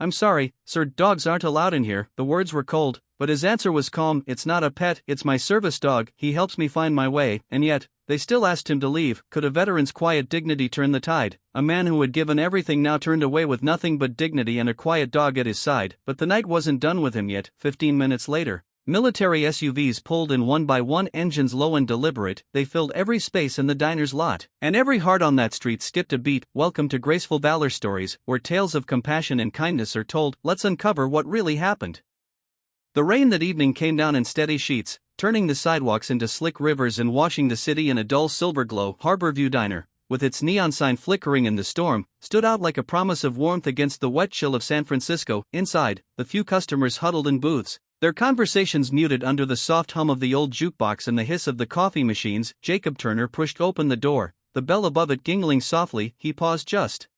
"I'm sorry, sir, dogs aren't allowed in here." The words were cold, but his answer was calm. "It's not a pet, it's my service dog, he helps me find my way." And yet, they still asked him to leave. Could a veteran's quiet dignity turn the tide? A man who had given everything now turned away with nothing but dignity and a quiet dog at his side. But the night wasn't done with him yet. 15 minutes later, military SUVs pulled in one by one, engines low and deliberate. They filled every space in the diner's lot, and every heart on that street skipped a beat. Welcome to Graceful Valor Stories, where tales of compassion and kindness are told. Let's uncover what really happened. The rain that evening came down in steady sheets, turning the sidewalks into slick rivers and washing the city in a dull silver glow. Harborview Diner, with its neon sign flickering in the storm, stood out like a promise of warmth against the wet chill of San Francisco. Inside, the few customers huddled in booths, their conversations muted under the soft hum of the old jukebox and the hiss of the coffee machines. Jacob Turner pushed open the door, the bell above it jingling softly. He paused just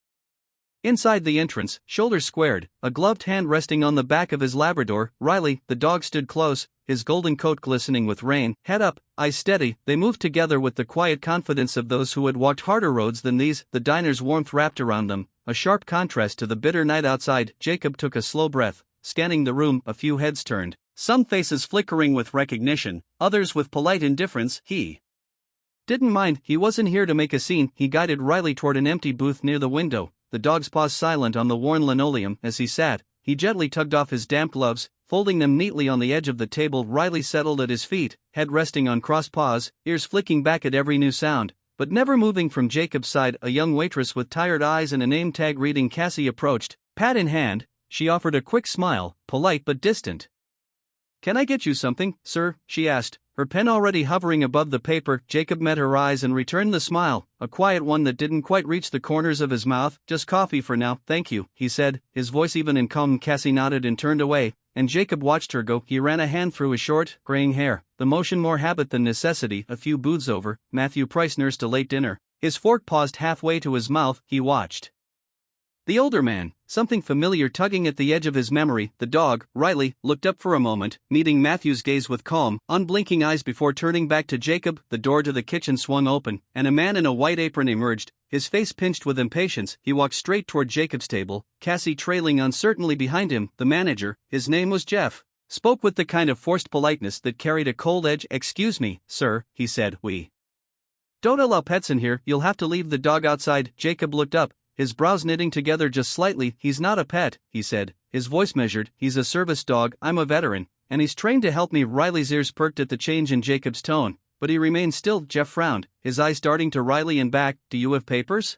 inside the entrance, shoulders squared, a gloved hand resting on the back of his Labrador. Riley, the dog, stood close, his golden coat glistening with rain. Head up, eyes steady, they moved together with the quiet confidence of those who had walked harder roads than these. The diner's warmth wrapped around them, a sharp contrast to the bitter night outside. Jacob took a slow breath, scanning the room. A few heads turned, some faces flickering with recognition, others with polite indifference. He didn't mind, he wasn't here to make a scene. He guided Riley toward an empty booth near the window, the dog's paws silent on the worn linoleum. As he sat, he gently tugged off his damp gloves, folding them neatly on the edge of the table. Riley settled at his feet, head resting on crossed paws, ears flicking back at every new sound, but never moving from Jacob's side. A young waitress with tired eyes and a name tag reading Cassie approached, pad in hand. She offered a quick smile, polite but distant. "Can I get you something, sir?" she asked, her pen already hovering above the paper. Jacob met her eyes and returned the smile, a quiet one that didn't quite reach the corners of his mouth. "Just coffee for now, thank you," he said, his voice even and calm. Cassie nodded and turned away, and Jacob watched her go. He ran a hand through his short, graying hair, the motion more habit than necessity. A few booths over, Matthew Price nursed a late dinner, his fork paused halfway to his mouth. He watched the older man, something familiar tugging at the edge of his memory. The dog, Riley, looked up for a moment, meeting Matthew's gaze with calm, unblinking eyes before turning back to Jacob. The door to the kitchen swung open, and a man in a white apron emerged, his face pinched with impatience. He walked straight toward Jacob's table, Cassie trailing uncertainly behind him. The manager, his name was Jeff, spoke with the kind of forced politeness that carried a cold edge. "Excuse me, sir," he said, "we don't allow pets in here, you'll have to leave the dog outside." Jacob looked up, his brows knitting together just slightly. "He's not a pet," he said, his voice measured. "He's a service dog. I'm a veteran, and he's trained to help me." Riley's ears perked at the change in Jacob's tone, but he remained still. Jeff frowned, his eyes darting to Riley and back. "Do you have papers?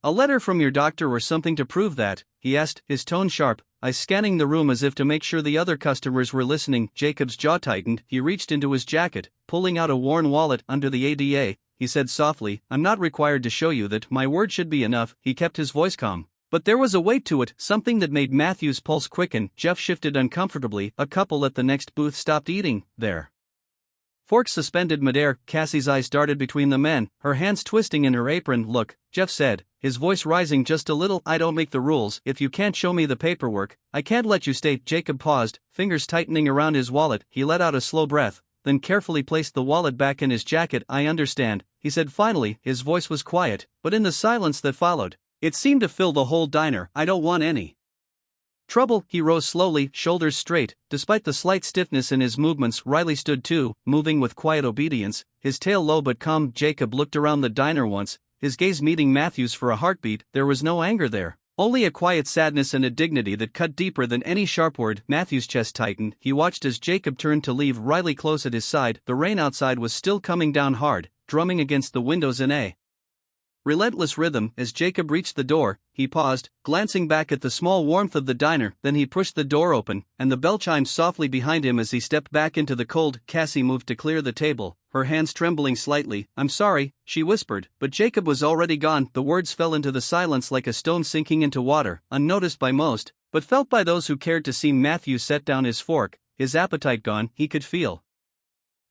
A letter from your doctor or something to prove that?" he asked, his tone sharp, eyes scanning the room as if to make sure the other customers were listening. Jacob's jaw tightened. He reached into his jacket, pulling out a worn wallet. "Under the ADA," he said softly, "I'm not required to show you that. My word should be enough." He kept his voice calm, but there was a weight to it, something that made Matthew's pulse quicken. Jeff shifted uncomfortably. A couple at the next booth stopped eating, their forks suspended midair. Cassie's eyes darted between the men, her hands twisting in her apron. "Look," Jeff said, his voice rising just a little, "I don't make the rules. If you can't show me the paperwork, I can't let you stay." Jacob paused, fingers tightening around his wallet. He let out a slow breath, then carefully placed the wallet back in his jacket. "I understand," he said finally. His voice was quiet, but in the silence that followed, it seemed to fill the whole diner. "I don't want any trouble." He rose slowly, shoulders straight, despite the slight stiffness in his movements. Riley stood too, moving with quiet obedience, his tail low but calm. Jacob looked around the diner once, his gaze meeting Matthew's for a heartbeat. There was no anger there, only a quiet sadness and a dignity that cut deeper than any sharp word. Matthew's chest tightened. He watched as Jacob turned to leave, Riley close at his side. The rain outside was still coming down hard, drumming against the windows in a relentless rhythm. As Jacob reached the door, he paused, glancing back at the small warmth of the diner. Then he pushed the door open, and the bell chimed softly behind him as he stepped back into the cold. Cassie moved to clear the table, her hands trembling slightly. "I'm sorry," she whispered, but Jacob was already gone. The words fell into the silence like a stone sinking into water, unnoticed by most, but felt by those who cared to see. Matthew set down his fork, his appetite gone. He could feel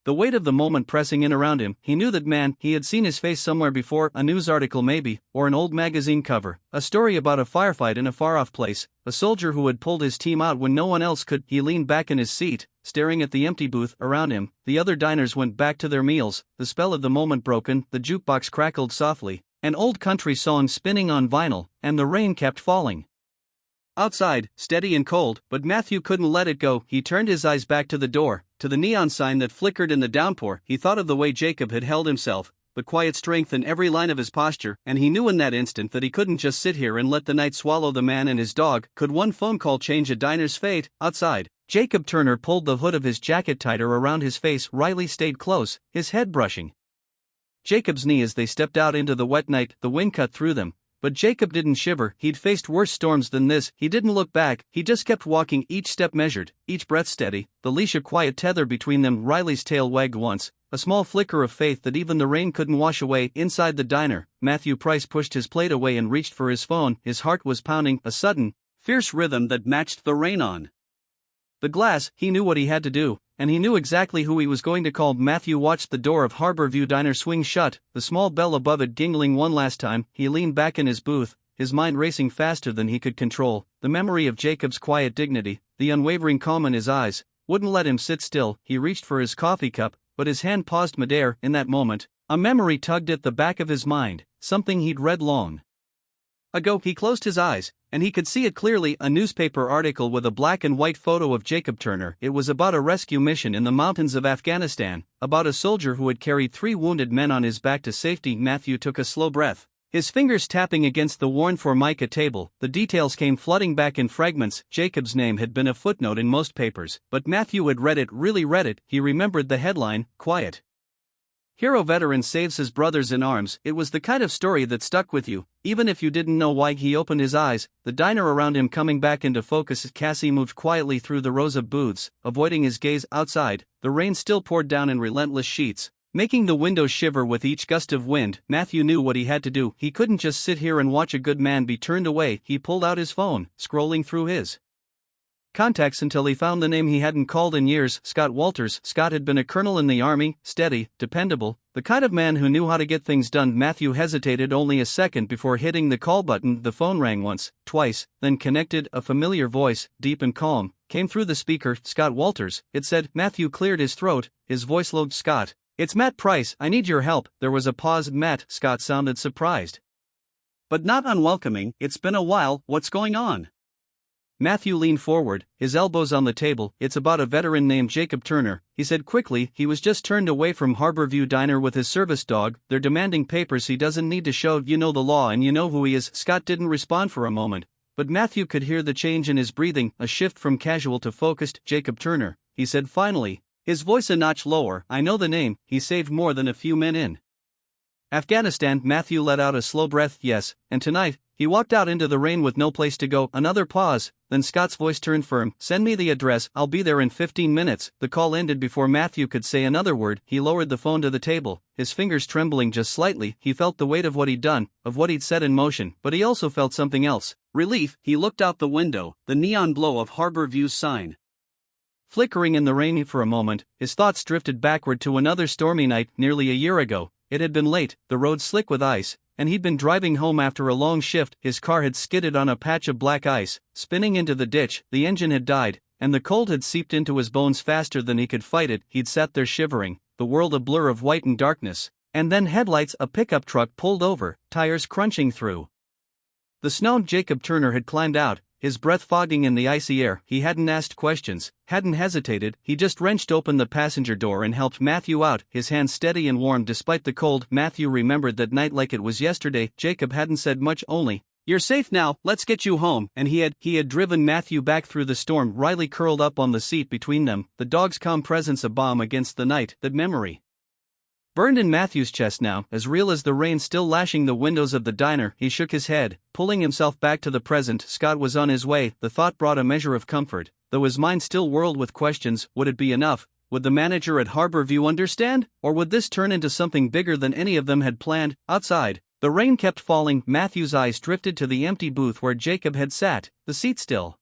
the weight of the moment pressing in around him. He knew that man, he had seen his face somewhere before, a news article maybe, or an old magazine cover, a story about a firefight in a far-off place, a soldier who had pulled his team out when no one else could. He leaned back in his seat, staring at the empty booth. Around him, the other diners went back to their meals, the spell of the moment broken. The jukebox crackled softly, an old country song spinning on vinyl, and the rain kept falling. Outside, steady and cold, but Matthew couldn't let it go. He turned his eyes back to the door, to the neon sign that flickered in the downpour. He thought of the way Jacob had held himself, the quiet strength in every line of his posture, and he knew in that instant that he couldn't just sit here and let the night swallow the man and his dog. Could one phone call change a diner's fate? Outside, Jacob Turner pulled the hood of his jacket tighter around his face. Riley stayed close, his head brushing Jacob's knee as they stepped out into the wet night. The wind cut through them, but Jacob didn't shiver. He'd faced worse storms than this. He didn't look back, he just kept walking, each step measured, each breath steady, the leash a quiet tether between them. Riley's tail wagged once, a small flicker of faith that even the rain couldn't wash away. Inside the diner, Matthew Price pushed his plate away and reached for his phone. His heart was pounding, a sudden, fierce rhythm that matched the rain on the glass. He knew what he had to do, and he knew exactly who he was going to call. Matthew watched the door of Harborview Diner swing shut, the small bell above it jingling one last time. He leaned back in his booth, his mind racing faster than he could control. The memory of Jacob's quiet dignity, the unwavering calm in his eyes, wouldn't let him sit still. He reached for his coffee cup, but his hand paused midair. In that moment, a memory tugged at the back of his mind, something he'd read long ago. He closed his eyes, and he could see it clearly, a newspaper article with a black and white photo of Jacob Turner. It was about a rescue mission in the mountains of Afghanistan, about a soldier who had carried 3 wounded men on his back to safety. Matthew took a slow breath, his fingers tapping against the worn formica table. The details came flooding back in fragments. Jacob's name had been a footnote in most papers, but Matthew had read it, really read it. He remembered the headline, "Quiet Hero Veteran Saves His Brothers in Arms." It was the kind of story that stuck with you, even if you didn't know why. He opened his eyes, the diner around him coming back into focus as Cassie moved quietly through the rows of booths, avoiding his gaze. Outside, the rain still poured down in relentless sheets, making the windows shiver with each gust of wind. Matthew knew what he had to do. He couldn't just sit here and watch a good man be turned away. He pulled out his phone, scrolling through his contacts until he found the name he hadn't called in years, Scott Walters. Scott had been a colonel in the army, steady, dependable, the kind of man who knew how to get things done. Matthew hesitated only a second before hitting the call button. The phone rang once, twice, then connected. A familiar voice, deep and calm, came through the speaker. "Scott Walters," it said. Matthew cleared his throat, his voice low. "Scott, it's Matt Price, I need your help." There was a pause. "Matt," Scott sounded surprised, but not unwelcoming. "It's been a while, what's going on?" Matthew leaned forward, his elbows on the table. "It's about a veteran named Jacob Turner," he said quickly. "He was just turned away from Harborview Diner with his service dog. They're demanding papers he doesn't need to show. You know the law and you know who he is." Scott didn't respond for a moment, but Matthew could hear the change in his breathing, a shift from casual to focused. "Jacob Turner," he said finally, his voice a notch lower. "I know the name. He saved more than a few men in Afghanistan." Matthew let out a slow breath. "Yes, and tonight." He walked out into the rain with no place to go. Another pause, then Scott's voice turned firm. "Send me the address, I'll be there in 15 minutes. The call ended before Matthew could say another word. He lowered the phone to the table, his fingers trembling just slightly. He felt the weight of what he'd done, of what he'd set in motion, but he also felt something else, relief. He looked out the window, the neon glow of Harborview's sign flickering in the rain. For a moment, his thoughts drifted backward to another stormy night, nearly a year ago. It had been late, the road slick with ice, and he'd been driving home after a long shift. His car had skidded on a patch of black ice, spinning into the ditch. The engine had died, and the cold had seeped into his bones faster than he could fight it. He'd sat there shivering, the world a blur of white and darkness, and then headlights. A pickup truck pulled over, tires crunching through the snow. Jacob Turner had climbed out, his breath fogging in the icy air. He hadn't asked questions, hadn't hesitated. He just wrenched open the passenger door and helped Matthew out, his hands steady and warm despite the cold. Matthew remembered that night like it was yesterday. Jacob hadn't said much, only, "You're safe now, let's get you home." And he had driven Matthew back through the storm. Riley curled up on the seat between them, the dog's calm presence a balm against the night. That memory burned in Matthew's chest now, as real as the rain still lashing the windows of the diner. He shook his head, pulling himself back to the present. Scott was on his way. The thought brought a measure of comfort, though his mind still whirled with questions. Would it be enough? Would the manager at Harborview understand? Or would this turn into something bigger than any of them had planned? Outside, the rain kept falling. Matthew's eyes drifted to the empty booth where Jacob had sat, the seat still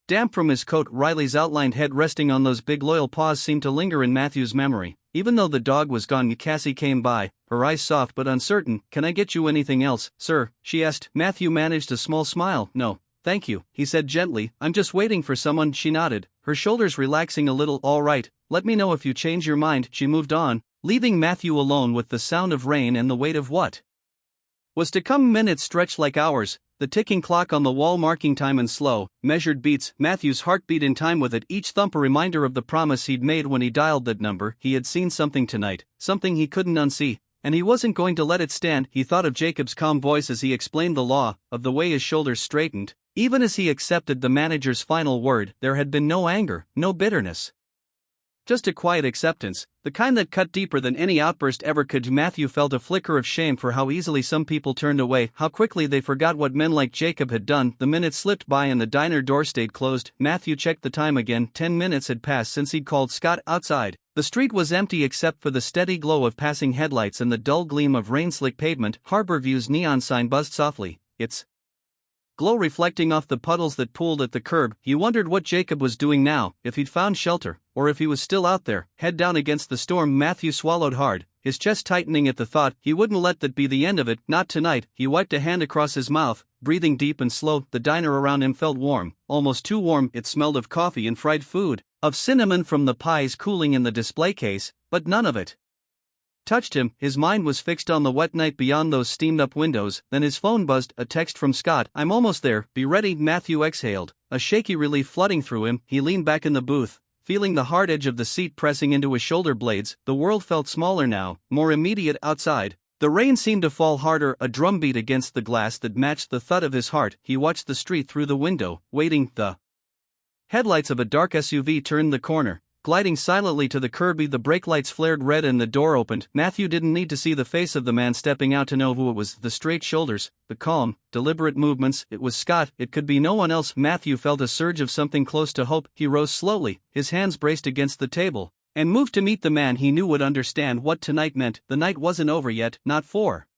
damp from his coat. Riley's outlined head resting on those big loyal paws seemed to linger in Matthew's memory. Even though the dog was gone, Cassie came by, her eyes soft but uncertain. "Can I get you anything else, sir?" she asked. Matthew managed a small smile. "No, thank you," he said gently. "I'm just waiting for someone." She nodded, her shoulders relaxing a little. "All right, let me know if you change your mind." She moved on, leaving Matthew alone with the sound of rain and the weight of what was to come. Minutes stretched like hours, the ticking clock on the wall marking time in slow, measured beats, Matthew's heart beat in time with it, each thump a reminder of the promise he'd made when he dialed that number. He had seen something tonight, something he couldn't unsee, and he wasn't going to let it stand. He thought of Jacob's calm voice as he explained the law, of the way his shoulders straightened. Even as he accepted the manager's final word, there had been no anger, no bitterness. Just a quiet acceptance, the kind that cut deeper than any outburst ever could. Matthew felt a flicker of shame for how easily some people turned away, how quickly they forgot what men like Jacob had done. The minutes slipped by and the diner door stayed closed. Matthew checked the time again. 10 minutes had passed since he'd called Scott. Outside, the street was empty except for the steady glow of passing headlights and the dull gleam of rain-slick pavement. Harborview's neon sign buzzed softly, its glow reflecting off the puddles that pooled at the curb. He wondered what Jacob was doing now, if he'd found shelter, or if he was still out there, head down against the storm. Matthew swallowed hard, his chest tightening at the thought. He wouldn't let that be the end of it, not tonight. He wiped a hand across his mouth, breathing deep and slow. The diner around him felt warm, almost too warm. It smelled of coffee and fried food, of cinnamon from the pies cooling in the display case, but none of it touched him. His mind was fixed on the wet night beyond those steamed-up windows. Then his phone buzzed, a text from Scott. "I'm almost there, be ready." Matthew exhaled, a shaky relief flooding through him. He leaned back in the booth, feeling the hard edge of the seat pressing into his shoulder blades. The world felt smaller now, more immediate. Outside, the rain seemed to fall harder, a drumbeat against the glass that matched the thud of his heart. He watched the street through the window, waiting. The headlights of a dark SUV turned the corner, gliding silently to the curb. The brake lights flared red and the door opened. Matthew didn't need to see the face of the man stepping out to know who it was. The straight shoulders, the calm, deliberate movements. It was Scott. It could be no one else. Matthew felt a surge of something close to hope. He rose slowly, his hands braced against the table, and moved to meet the man he knew would understand what tonight meant. The night wasn't over yet, not for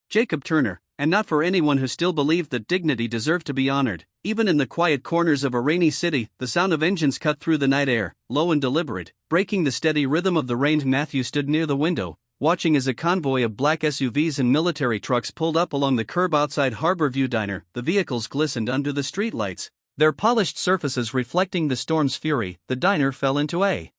Jacob Turner, and not for anyone who still believed that dignity deserved to be honored. Even in the quiet corners of a rainy city, the sound of engines cut through the night air, low and deliberate, breaking the steady rhythm of the rain. Matthew stood near the window, watching as a convoy of black SUVs and military trucks pulled up along the curb outside Harborview Diner. The vehicles glistened under the streetlights, their polished surfaces reflecting the storm's fury. The diner fell into a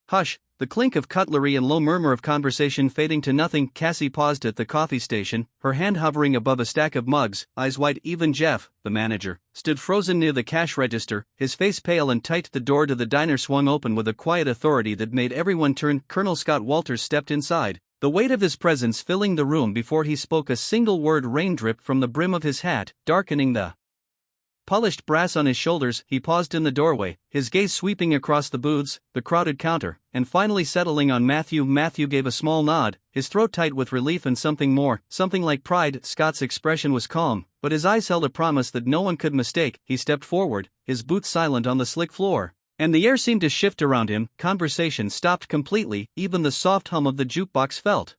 hush, the clink of cutlery and low murmur of conversation fading to nothing. Cassie paused at the coffee station, her hand hovering above a stack of mugs, eyes wide. Even Jeff, the manager, stood frozen near the cash register, his face pale and tight. The door to the diner swung open with a quiet authority that made everyone turn. Colonel Scott Walters stepped inside, the weight of his presence filling the room before he spoke a single word. Rain dripped from the brim of his hat, darkening the polished brass on his shoulders. He paused in the doorway, his gaze sweeping across the booths, the crowded counter, and finally settling on Matthew. Matthew gave a small nod, his throat tight with relief and something more, something like pride. Scott's expression was calm, but his eyes held a promise that no one could mistake. He stepped forward, his boots silent on the slick floor, and the air seemed to shift around him. Conversation stopped completely, even the soft hum of the jukebox felt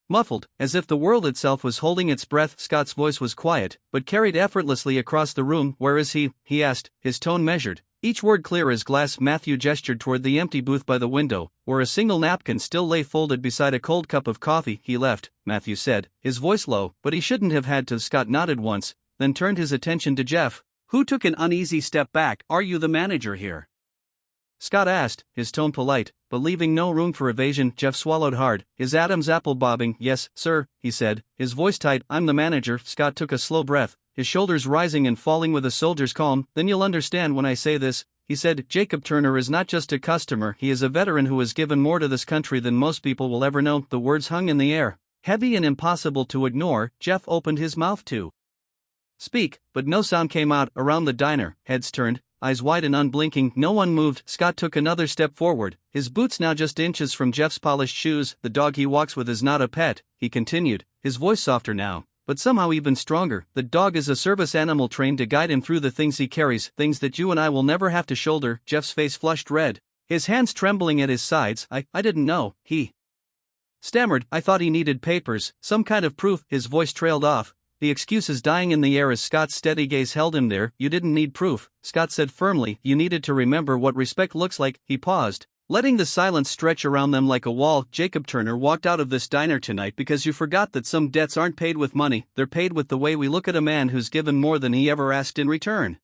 muffled, as if the world itself was holding its breath. Scott's voice was quiet, but carried effortlessly across the room. "Where is he?" he asked, his tone measured, each word clear as glass. Matthew gestured toward the empty booth by the window, where a single napkin still lay folded beside a cold cup of coffee. "He left," Matthew said, his voice low, "but he shouldn't have had to." Scott nodded once, then turned his attention to Jeff, who took an uneasy step back. "Are you the manager here?" Scott asked, his tone polite, but leaving no room for evasion. Jeff swallowed hard, his Adam's apple bobbing. "Yes, sir," he said, his voice tight. "I'm the manager." Scott took a slow breath, his shoulders rising and falling with a soldier's calm. "Then you'll understand when I say this," he said. "Jacob Turner is not just a customer, he is a veteran who has given more to this country than most people will ever know." The words hung in the air, heavy and impossible to ignore. Jeff opened his mouth to speak, but no sound came out. Around the diner, heads turned, eyes wide and unblinking. No one moved. Scott took another step forward, his boots now just inches from Jeff's polished shoes. "The dog he walks with is not a pet," he continued, his voice softer now, but somehow even stronger. "The dog is a service animal trained to guide him through the things he carries, things that you and I will never have to shoulder." Jeff's face flushed red, his hands trembling at his sides. I didn't know," he stammered. "I thought he needed papers, some kind of proof." His voice trailed off, the excuses dying in the air as Scott's steady gaze held him there. "You didn't need proof," Scott said firmly. "You needed to remember what respect looks like." He paused, letting the silence stretch around them like a wall. "Jacob Turner walked out of this diner tonight because you forgot that some debts aren't paid with money, they're paid with the way we look at a man who's given more than he ever asked in return."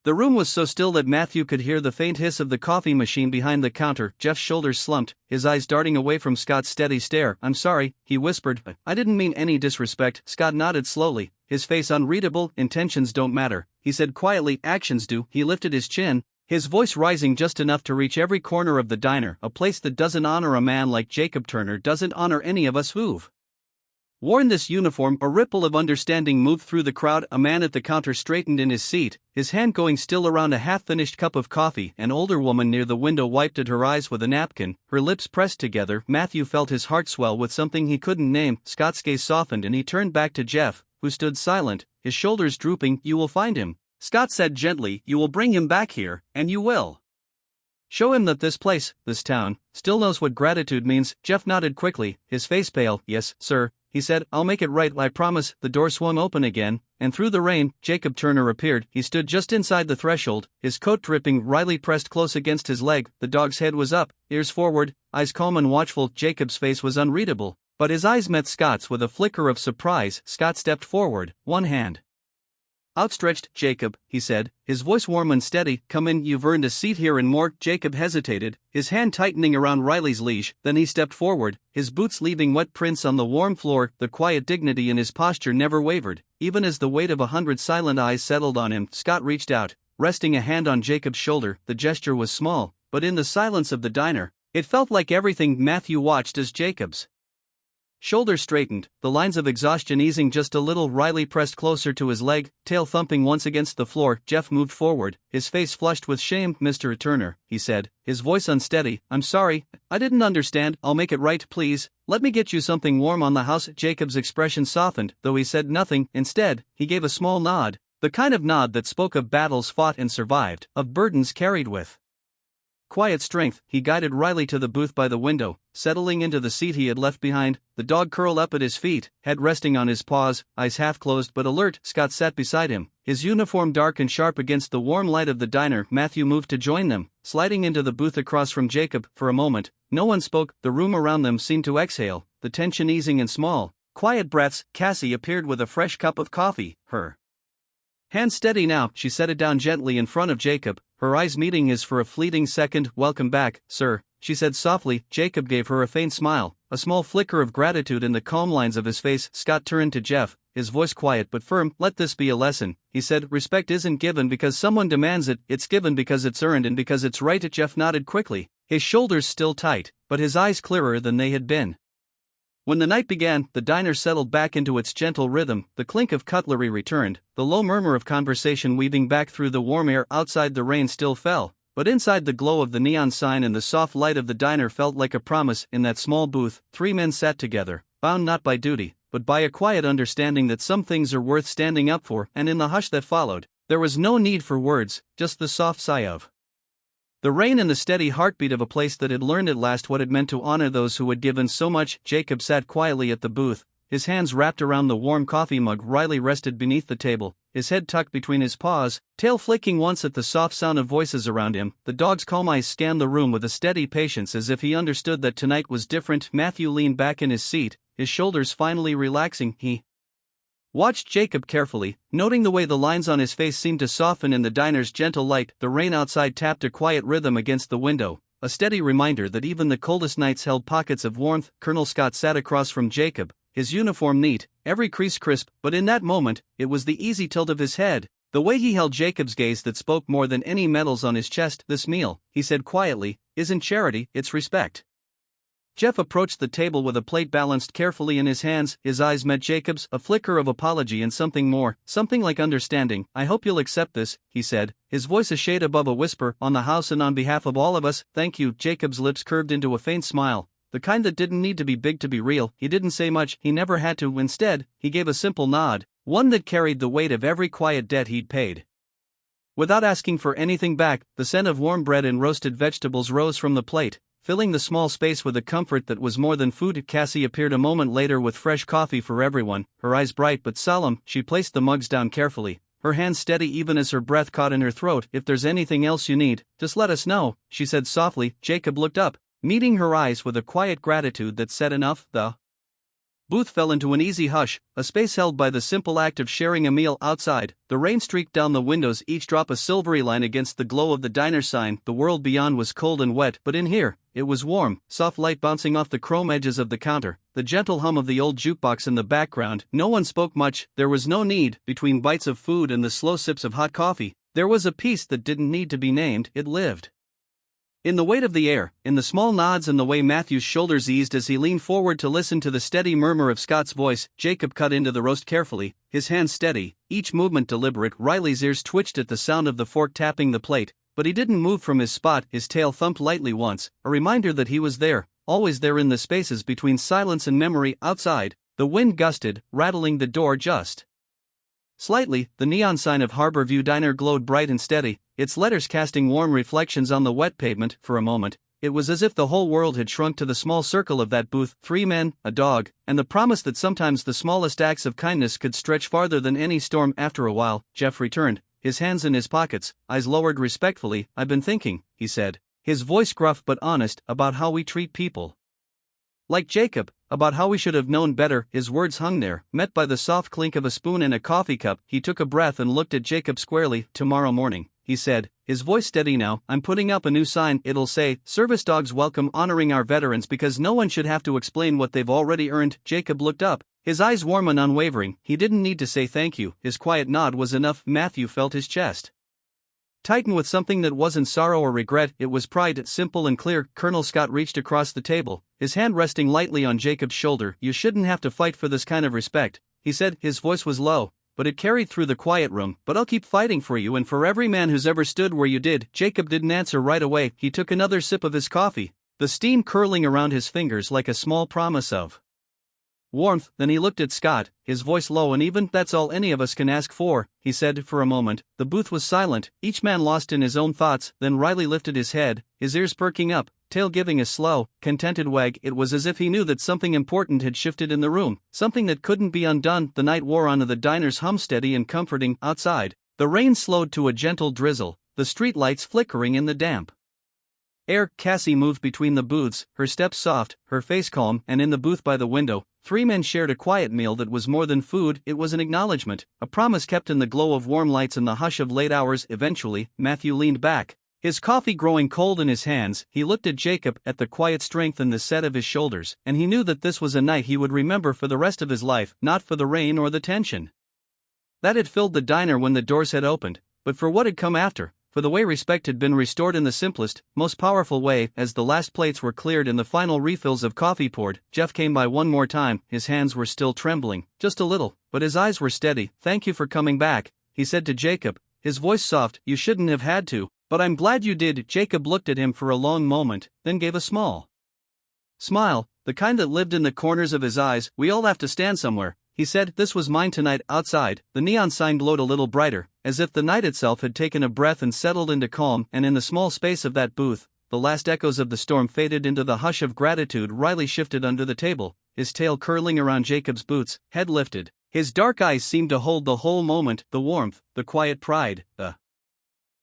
The room was so still that Matthew could hear the faint hiss of the coffee machine behind the counter. Jeff's shoulders slumped, his eyes darting away from Scott's steady stare. "I'm sorry," he whispered. "I didn't mean any disrespect." Scott nodded slowly, his face unreadable. "Intentions don't matter," he said quietly, "actions do." He lifted his chin, his voice rising just enough to reach every corner of the diner. "A place that doesn't honor a man like Jacob Turner doesn't honor any of us who've worn this uniform." A ripple of understanding moved through the crowd. A man at the counter straightened in his seat, his hand going still around a half-finished cup of coffee. An older woman near the window wiped at her eyes with a napkin, her lips pressed together. Matthew felt his heart swell with something he couldn't name. Scott's gaze softened and he turned back to Jeff, who stood silent, his shoulders drooping. "You will find him," Scott said gently. "You will bring him back here, and you will show him that this place, this town, still knows what gratitude means." Jeff nodded quickly, his face pale. "Yes, sir," he said. "I'll make it right, I promise." The door swung open again, and through the rain, Jacob Turner appeared. He stood just inside the threshold, his coat dripping. Riley pressed close against his leg. The dog's head was up, ears forward, eyes calm and watchful. Jacob's face was unreadable, but his eyes met Scott's with a flicker of surprise. Scott stepped forward, one hand outstretched. "Jacob," he said, his voice warm and steady, "come in, you've earned a seat here and more." Jacob hesitated, his hand tightening around Riley's leash, then he stepped forward, his boots leaving wet prints on the warm floor. The quiet dignity in his posture never wavered, even as the weight of 100 silent eyes settled on him. Scott reached out, resting a hand on Jacob's shoulder. The gesture was small, but in the silence of the diner, it felt like everything. Matthew watched as Jacob's shoulders straightened, the lines of exhaustion easing just a little. Riley pressed closer to his leg, tail thumping once against the floor. Jeff moved forward, his face flushed with shame. "Mr. Turner," he said, his voice unsteady, "I'm sorry, I didn't understand. I'll make it right, please. Let me get you something warm on the house." Jacob's expression softened, though he said nothing. Instead, he gave a small nod, the kind of nod that spoke of battles fought and survived, of burdens carried with quiet strength. He guided Riley to the booth by the window, settling into the seat he had left behind. The dog curled up at his feet, head resting on his paws, eyes half closed but alert. Scott sat beside him, his uniform dark and sharp against the warm light of the diner. Matthew moved to join them, sliding into the booth across from Jacob. For a moment, no one spoke. The room around them seemed to exhale, the tension easing in small, quiet breaths. Cassie appeared with a fresh cup of coffee, her hand steady now. She set it down gently in front of Jacob, her eyes meeting his for a fleeting second. "Welcome back, sir," she said softly. Jacob gave her a faint smile, a small flicker of gratitude in the calm lines of his face. Scott turned to Jeff, his voice quiet but firm. "Let this be a lesson," he said. "Respect isn't given because someone demands it, it's given because it's earned and because it's right." Jeff nodded quickly, his shoulders still tight, but his eyes clearer than they had been. When the night began, the diner settled back into its gentle rhythm. The clink of cutlery returned, the low murmur of conversation weaving back through the warm air. Outside the rain still fell, but inside the glow of the neon sign and the soft light of the diner felt like a promise. In that small booth, three men sat together, bound not by duty, but by a quiet understanding that some things are worth standing up for. And in the hush that followed, there was no need for words, just the soft sigh of the rain and the steady heartbeat of a place that had learned at last what it meant to honor those who had given so much. Jacob sat quietly at the booth, his hands wrapped around the warm coffee mug. Riley rested beneath the table, his head tucked between his paws, tail flicking once at the soft sound of voices around him. The dog's calm eyes scanned the room with a steady patience as if he understood that tonight was different. Matthew leaned back in his seat, his shoulders finally relaxing. He watched Jacob carefully, noting the way the lines on his face seemed to soften in the diner's gentle light. The rain outside tapped a quiet rhythm against the window, a steady reminder that even the coldest nights held pockets of warmth. Colonel Scott sat across from Jacob, his uniform neat, every crease crisp, but in that moment, it was the easy tilt of his head, the way he held Jacob's gaze that spoke more than any medals on his chest. "This meal," he said quietly, "isn't charity, it's respect." Jeff approached the table with a plate balanced carefully in his hands. His eyes met Jacob's, a flicker of apology and something more, something like understanding. "I hope you'll accept this," he said, his voice a shade above a whisper. "On the house and on behalf of all of us, thank you." Jacob's lips curved into a faint smile, the kind that didn't need to be big to be real. He didn't say much, he never had to. Instead, he gave a simple nod, one that carried the weight of every quiet debt he'd paid. Without asking for anything back, the scent of warm bread and roasted vegetables rose from the plate, filling the small space with a comfort that was more than food. Cassie appeared a moment later with fresh coffee for everyone, her eyes bright but solemn. She placed the mugs down carefully, her hands steady even as her breath caught in her throat. "If there's anything else you need, just let us know," she said softly. Jacob looked up, meeting her eyes with a quiet gratitude that said enough. The Booth fell into an easy hush, a space held by the simple act of sharing a meal outside. The rain streaked down the windows, each drop a silvery line against the glow of the diner sign. The world beyond was cold and wet, but in here, it was warm, soft light bouncing off the chrome edges of the counter, the gentle hum of the old jukebox in the background. No one spoke much, there was no need. Between bites of food and the slow sips of hot coffee, there was a peace that didn't need to be named, it lived. In the weight of the air, in the small nods and the way Matthew's shoulders eased as he leaned forward to listen to the steady murmur of Scott's voice, Jacob cut into the roast carefully, his hands steady, each movement deliberate. Riley's ears twitched at the sound of the fork tapping the plate, but he didn't move from his spot. His tail thumped lightly once, a reminder that he was there, always there in the spaces between silence and memory. Outside, the wind gusted, rattling the door just slightly. The neon sign of Harbor View Diner glowed bright and steady, its letters casting warm reflections on the wet pavement. For a moment, it was as if the whole world had shrunk to the small circle of that booth. 3 men, a dog, and the promise that sometimes the smallest acts of kindness could stretch farther than any storm. After a while, Jeff returned, his hands in his pockets, eyes lowered respectfully. "I've been thinking," he said, his voice gruff but honest, "about how we treat people like Jacob, about how we should have known better." His words hung there, met by the soft clink of a spoon in a coffee cup. He took a breath and looked at Jacob squarely. "Tomorrow morning," he said, his voice steady now, "I'm putting up a new sign. It'll say, 'Service Dogs Welcome, honoring our veterans,' because no one should have to explain what they've already earned." Jacob looked up, his eyes warm and unwavering. He didn't need to say thank you, his quiet nod was enough. Matthew felt his chest tighten with something that wasn't sorrow or regret, it was pride, simple and clear. Colonel Scott reached across the table, his hand resting lightly on Jacob's shoulder. "You shouldn't have to fight for this kind of respect," he said. His voice was low, but it carried through the quiet room. "But I'll keep fighting for you and for every man who's ever stood where you did." Jacob didn't answer right away. He took another sip of his coffee, the steam curling around his fingers like a small promise of warmth. Then he looked at Scott, his voice low and even. "That's all any of us can ask for," he said. For a moment, the booth was silent, each man lost in his own thoughts. Then Riley lifted his head, his ears perking up, tail giving a slow, contented wag. It was as if he knew that something important had shifted in the room, something that couldn't be undone. The night wore on, the diner's hum steady and comforting. Outside, the rain slowed to a gentle drizzle, the street lights flickering in the damp air. Cassie moved between the booths, her steps soft, her face calm, and in the booth by the window, 3 men shared a quiet meal that was more than food. It was an acknowledgement, a promise kept in the glow of warm lights and the hush of late hours. Eventually, Matthew leaned back, his coffee growing cold in his hands. He looked at Jacob, at the quiet strength in the set of his shoulders, and he knew that this was a night he would remember for the rest of his life, not for the rain or the tension that had filled the diner when the doors had opened, but for what had come after, for the way respect had been restored in the simplest, most powerful way. As the last plates were cleared and the final refills of coffee poured, Jeff came by one more time. His hands were still trembling, just a little, but his eyes were steady. "Thank you for coming back," he said to Jacob, his voice soft. "You shouldn't have had to, but I'm glad you did." Jacob looked at him for a long moment, then gave a small smile, the kind that lived in the corners of his eyes. "We all have to stand somewhere," he said. "This was mine tonight." Outside, the neon sign glowed a little brighter, as if the night itself had taken a breath and settled into calm. And in the small space of that booth, the last echoes of the storm faded into the hush of gratitude. Riley shifted under the table, his tail curling around Jacob's boots, head lifted. His dark eyes seemed to hold the whole moment, the warmth, the quiet pride, the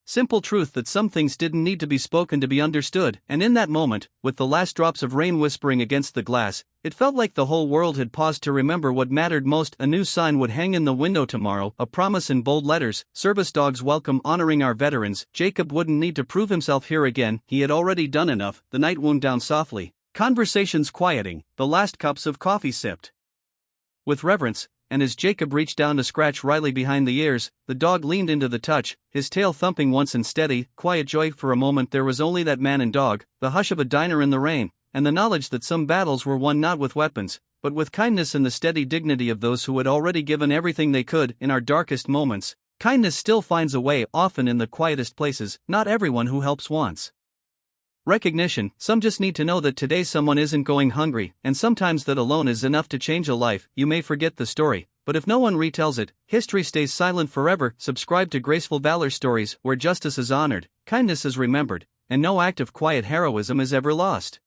simple truth that some things didn't need to be spoken to be understood. And in that moment, with the last drops of rain whispering against the glass, it felt like the whole world had paused to remember what mattered most. A new sign would hang in the window tomorrow, a promise in bold letters, "Service Dogs Welcome, honoring our veterans." Jacob wouldn't need to prove himself here again, he had already done enough. The night wound down softly, conversations quieting, the last cups of coffee sipped with reverence. And as Jacob reached down to scratch Riley behind the ears, the dog leaned into the touch, his tail thumping once in steady, quiet joy. For a moment there was only that man and dog, the hush of a diner in the rain, and the knowledge that some battles were won not with weapons, but with kindness and the steady dignity of those who had already given everything they could. In our darkest moments, kindness still finds a way, often in the quietest places. Not everyone who helps wants recognition, some just need to know that today someone isn't going hungry, and sometimes that alone is enough to change a life. You may forget the story, but if no one retells it, history stays silent forever. Subscribe to Graceful Valor Stories, where justice is honored, kindness is remembered, and no act of quiet heroism is ever lost.